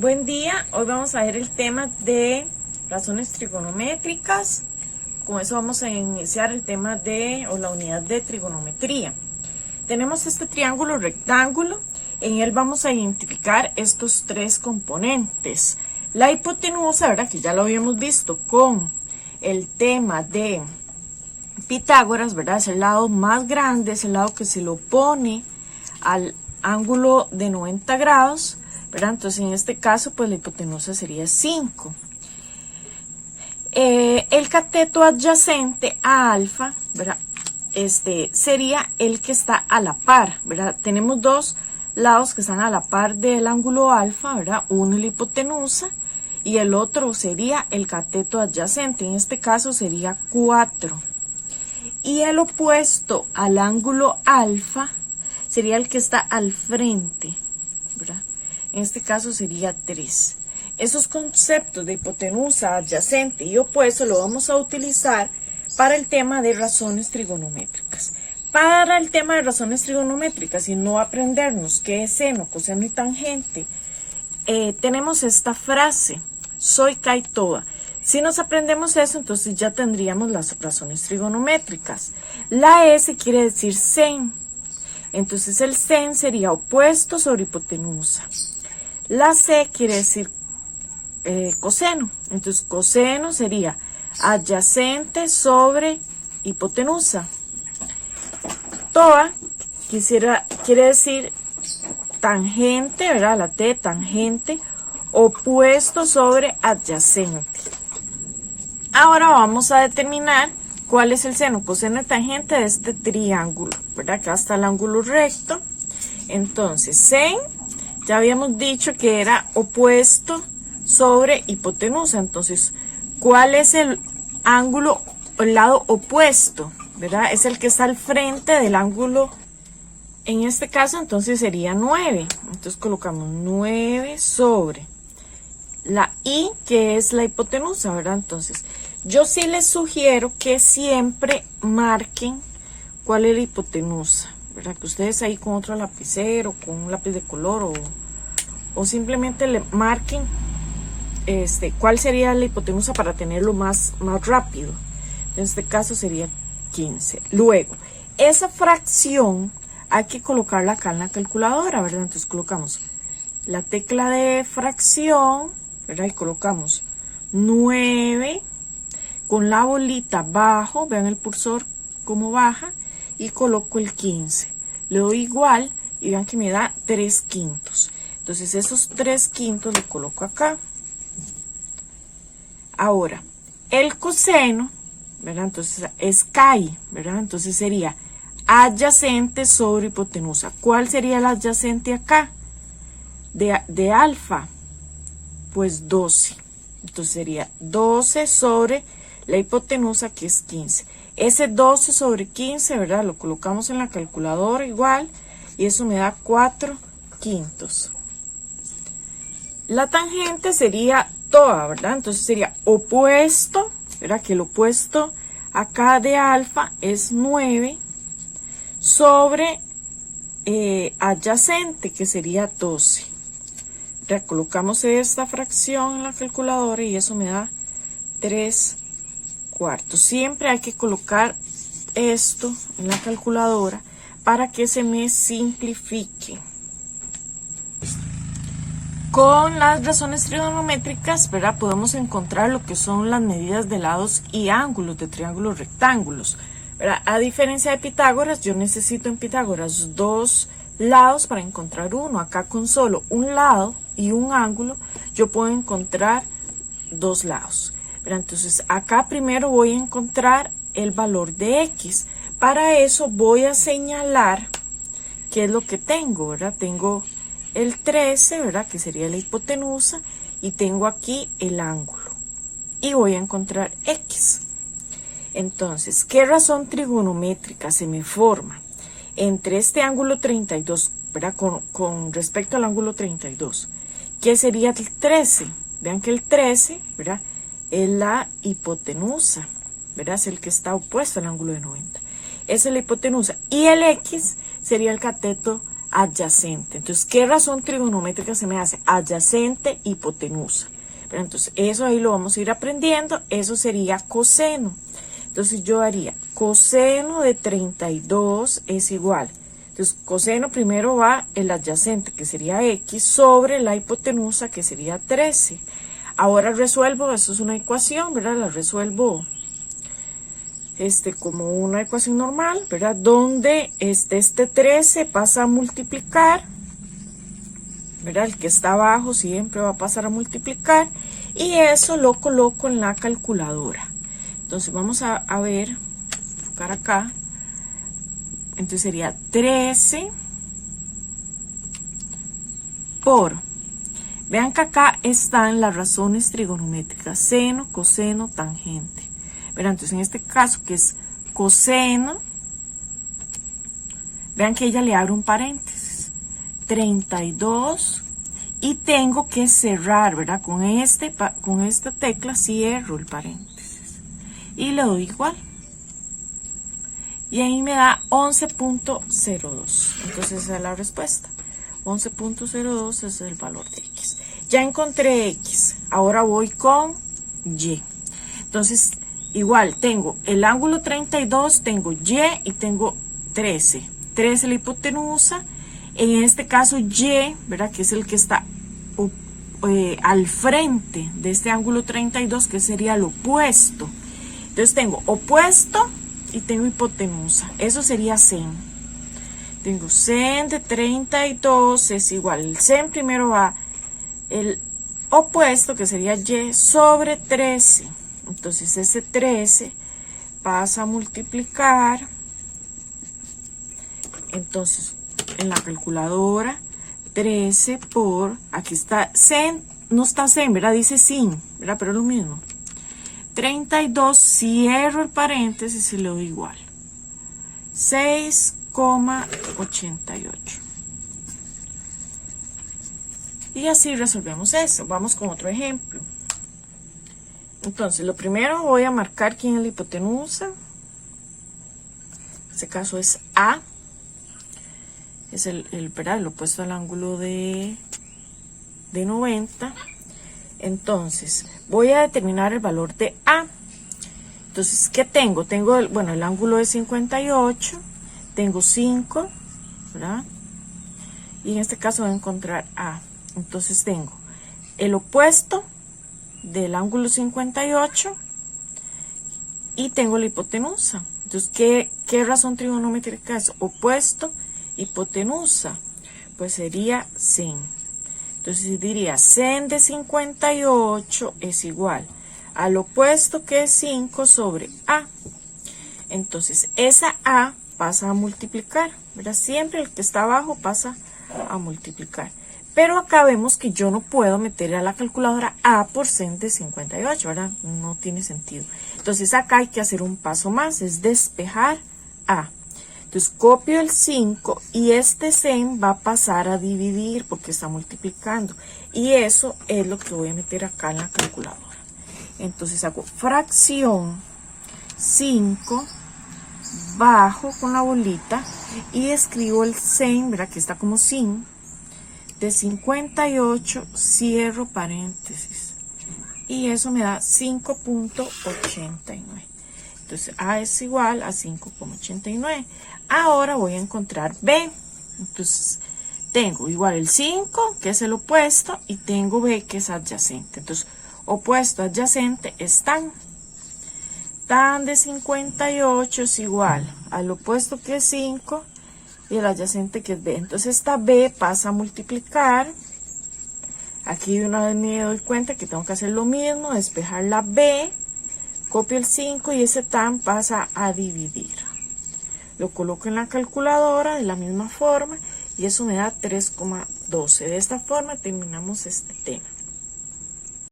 Buen día, hoy vamos a ver el tema de razones trigonométricas. Con eso vamos a iniciar el tema o la unidad de trigonometría. Tenemos este triángulo rectángulo, en él vamos a identificar estos tres componentes. La hipotenusa, ¿verdad? Que ya lo habíamos visto con el tema de Pitágoras, ¿verdad? Es el lado más grande, es el lado que se le opone al ángulo de 90 grados, ¿verdad? Entonces en este caso pues la hipotenusa sería 5. El cateto adyacente a alfa, ¿verdad? Sería el que está a la par, ¿verdad? Tenemos dos lados que están a la par del ángulo alfa, ¿verdad? Uno es la hipotenusa y el otro sería el cateto adyacente, en este caso sería 4. Y el opuesto al ángulo alfa sería el que está al frente, ¿verdad? En este caso sería 3. Esos conceptos de hipotenusa, adyacente y opuesto lo vamos a utilizar para el tema de razones trigonométricas. Para el tema de razones trigonométricas y no aprendernos qué es seno, coseno y tangente, tenemos esta frase, soy Kaitoa. Si nos aprendemos eso, entonces ya tendríamos las razones trigonométricas. La S quiere decir sen. Entonces el sen sería opuesto sobre hipotenusa. La C quiere decir coseno. Entonces coseno sería adyacente sobre hipotenusa. Toa quiere decir tangente, ¿verdad? La T, tangente, opuesto sobre adyacente. Ahora vamos a determinar cuál es el seno, coseno y tangente de este triángulo, ¿verdad? Acá está el ángulo recto. Entonces, sen, ya habíamos dicho que era opuesto sobre hipotenusa. Entonces, ¿cuál es el ángulo, el lado opuesto? ¿Verdad? Es el que está al frente del ángulo. En este caso, entonces sería 9. Entonces, colocamos 9 sobre la I, que es la hipotenusa, ¿verdad? Entonces, yo sí les sugiero que siempre marquen cuál es la hipotenusa, ¿verdad? Que ustedes ahí con otro lapicero, con un lápiz de color o simplemente le marquen cuál sería la hipotenusa para tenerlo más rápido. En este caso sería 15. Luego, esa fracción hay que colocarla acá en la calculadora, ¿verdad? Entonces colocamos la tecla de fracción, ¿verdad? Y colocamos 9 con la bolita abajo, vean el cursor cómo baja, y coloco el 15. Le doy igual y vean que me da 3/5. Entonces esos 3/5 lo coloco acá. Ahora, el coseno, ¿verdad? Entonces es CAI, ¿verdad? Entonces sería adyacente sobre hipotenusa. ¿Cuál sería el adyacente acá? De alfa, pues 12. Entonces sería 12 sobre la hipotenusa, que es 15. Ese 12 sobre 15, ¿verdad? Lo colocamos en la calculadora igual y eso me da 4/5. La tangente sería toda, ¿verdad? Entonces sería opuesto, ¿verdad? Que el opuesto acá de alfa es 9 sobre adyacente, que sería 12. Ya colocamos esta fracción en la calculadora y eso me da 3/4. Siempre hay que colocar esto en la calculadora para que se me simplifique. Con las razones trigonométricas, ¿verdad? Podemos encontrar lo que son las medidas de lados y ángulos de triángulos rectángulos, ¿verdad? A diferencia de Pitágoras, yo necesito en Pitágoras dos lados para encontrar uno. Acá con solo un lado y un ángulo, yo puedo encontrar dos lados, ¿verdad? Entonces, acá primero voy a encontrar el valor de X. Para eso voy a señalar qué es lo que tengo, ¿verdad? Tengo el 13, ¿verdad? Que sería la hipotenusa, y tengo aquí el ángulo. Y voy a encontrar X. Entonces, ¿qué razón trigonométrica se me forma entre este ángulo 32, ¿verdad? Con respecto al ángulo 32? ¿Qué sería el 13? Vean que el 13, ¿verdad? Es la hipotenusa, ¿verdad? Es el que está opuesto al ángulo de 90. Esa es la hipotenusa. Y el X sería el cateto adyacente. Entonces, ¿qué razón trigonométrica se me hace? Adyacente, hipotenusa. Pero entonces, eso ahí lo vamos a ir aprendiendo. Eso sería coseno. Entonces, yo haría coseno de 32 es igual. Entonces, coseno primero va el adyacente, que sería x, sobre la hipotenusa, que sería 13. Ahora resuelvo, eso es una ecuación, ¿verdad? La resuelvo como una ecuación normal, ¿verdad? Donde este 13 pasa a multiplicar, ¿verdad? El que está abajo siempre va a pasar a multiplicar, y eso lo coloco en la calculadora. Entonces vamos a ver, buscar acá. Entonces sería 13 por, vean que acá están las razones trigonométricas, seno, coseno, tangente. Verán, entonces en este caso que es coseno, vean que ella le abre un paréntesis, 32, y tengo que cerrar, ¿verdad? Con esta tecla cierro el paréntesis y le doy igual. Y ahí me da 11.02. Entonces esa es la respuesta. 11.02 es el valor de x. Ya encontré x. Ahora voy con y. Entonces, igual, tengo el ángulo 32, tengo y y tengo 13. 13 la hipotenusa. En este caso y, ¿verdad? Que es el que está al frente de este ángulo 32, que sería el opuesto. Entonces tengo opuesto y tengo hipotenusa. Eso sería sen. Tengo sen de 32 es igual. El sen primero va el opuesto, que sería y, sobre 13. Entonces ese 13 pasa a multiplicar. Entonces en la calculadora 13 por, aquí está sen, no está sen, ¿verdad? Dice sin, ¿verdad? Pero es lo mismo. 32, cierro el paréntesis y le doy igual. 6,88. Y así resolvemos eso. Vamos con otro ejemplo. Entonces, lo primero voy a marcar quién es la hipotenusa. En este caso es A. Es el opuesto al ángulo de 90. Entonces, voy a determinar el valor de A. Entonces, ¿qué tengo? Tengo, el ángulo es 58. Tengo 5, ¿verdad? Y en este caso voy a encontrar A. Entonces, tengo el opuesto del ángulo 58 y tengo la hipotenusa. Entonces, ¿qué razón trigonométrica es? Opuesto, hipotenusa. Pues sería sen. Entonces diría sen de 58 es igual al opuesto, que es 5, sobre A. Entonces esa A pasa a multiplicar, ¿verdad? Siempre el que está abajo pasa a multiplicar. Pero acá vemos que yo no puedo meter a la calculadora A por sen de 58, ¿verdad? No tiene sentido. Entonces acá hay que hacer un paso más, es despejar A. Entonces copio el 5 y este sen va a pasar a dividir porque está multiplicando. Y eso es lo que voy a meter acá en la calculadora. Entonces hago fracción 5, bajo con la bolita y escribo el sen, ¿verdad? Que está como sin, de 58, cierro paréntesis. Y eso me da 5.89. Entonces A es igual a 5,89. Ahora voy a encontrar B. Entonces tengo igual el 5, que es el opuesto, y tengo B, que es adyacente. Entonces opuesto, adyacente es tan de 58 es igual al opuesto, que es 5, y el adyacente, que es B. Entonces esta B pasa a multiplicar. Aquí de una vez me doy cuenta que tengo que hacer lo mismo, despejar la B, copio el 5 y ese tan pasa a dividir. Lo coloco en la calculadora de la misma forma y eso me da 3,12. De esta forma terminamos este tema.